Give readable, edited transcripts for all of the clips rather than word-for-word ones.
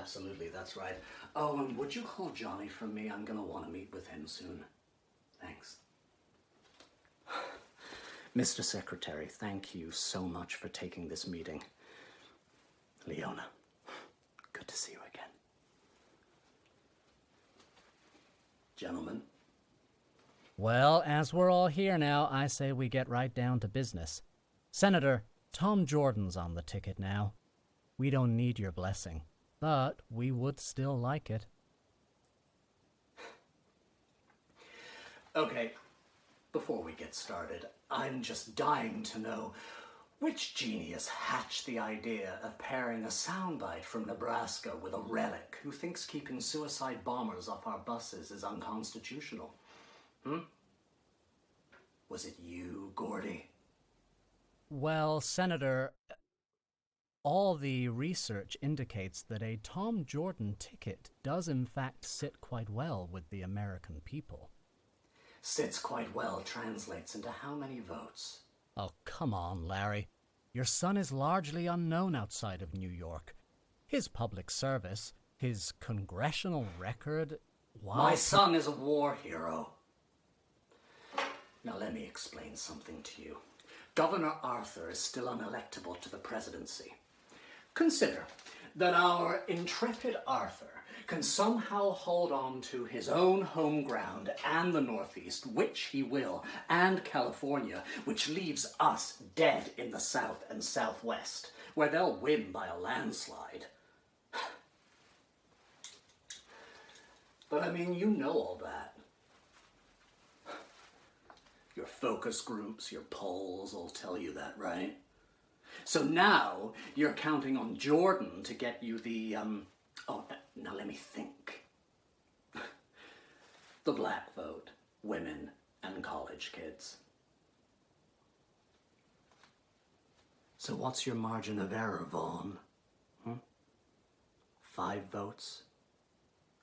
Absolutely, that's right. Oh, and would you call Johnny from me? I'm gonna want to meet with him soon. Thanks. Mr. Secretary, thank you so much for taking this meeting. Leona, good to see you again. Gentlemen. Well, as we're all here now, I say we get right down to business. Senator, Tom Jordan's on the ticket now. We don't need your blessing, but we would still like it. Okay, before we get started, I'm just dying to know which genius hatched the idea of pairing a soundbite from Nebraska with a relic who thinks keeping suicide bombers off our buses is unconstitutional. Was it you, Gordy? Well, Senator, all the research indicates that a Tom Jordan ticket does in fact sit quite well with the American people. Sits quite well translates into how many votes? Oh, come on, Larry. Your son is largely unknown outside of New York. His public service, his congressional record, My son is a war hero. Now let me explain something to you. Governor Arthur is still unelectable to the presidency. Consider that our intrepid Arthur can somehow hold on to his own home ground and the Northeast, which he will, and California, which leaves us dead in the South and Southwest, where they'll win by a landslide. But I mean, you know all that. Your focus groups, your polls will tell you that, right? So now you're counting on Jordan to get you the, now let me think. The black vote, women, and college kids. So what's your margin of error, Vaughn? 5 votes?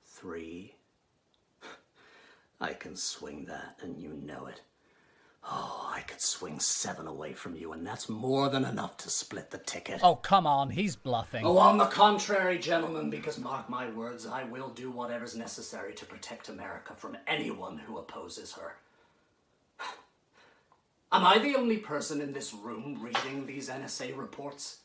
3? I can swing that, and you know it. Oh, I could swing 7 away from you, and that's more than enough to split the ticket. Oh, come on, he's bluffing. Oh, on the contrary, gentlemen, because mark my words, I will do whatever's necessary to protect America from anyone who opposes her. Am I the only person in this room reading these NSA reports?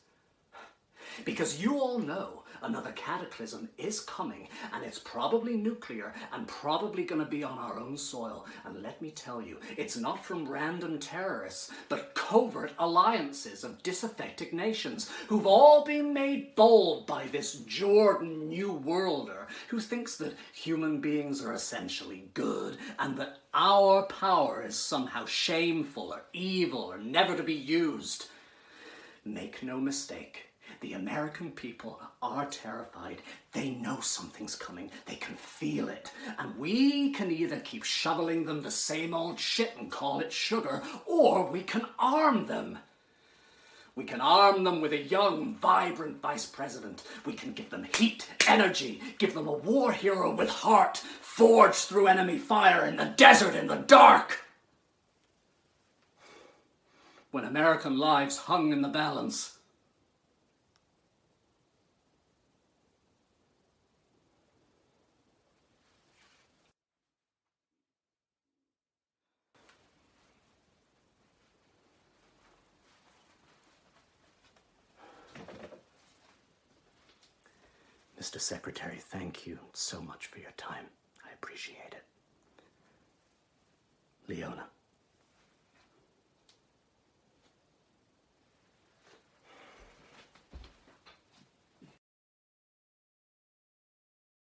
Because you all know another cataclysm is coming, and it's probably nuclear and probably going to be on our own soil. And let me tell you, it's not from random terrorists, but covert alliances of disaffected nations who've all been made bold by this Jordan New Worlder who thinks that human beings are essentially good and that our power is somehow shameful or evil or never to be used. Make no mistake. The American people are terrified. They know something's coming. They can feel it. And we can either keep shoveling them the same old shit and call it sugar, or we can arm them. We can arm them with a young, vibrant vice president. We can give them heat, energy, give them a war hero with heart, forged through enemy fire in the desert, in the dark. When American lives hung in the balance, Mr. Secretary, thank you so much for your time. I appreciate it. Leona.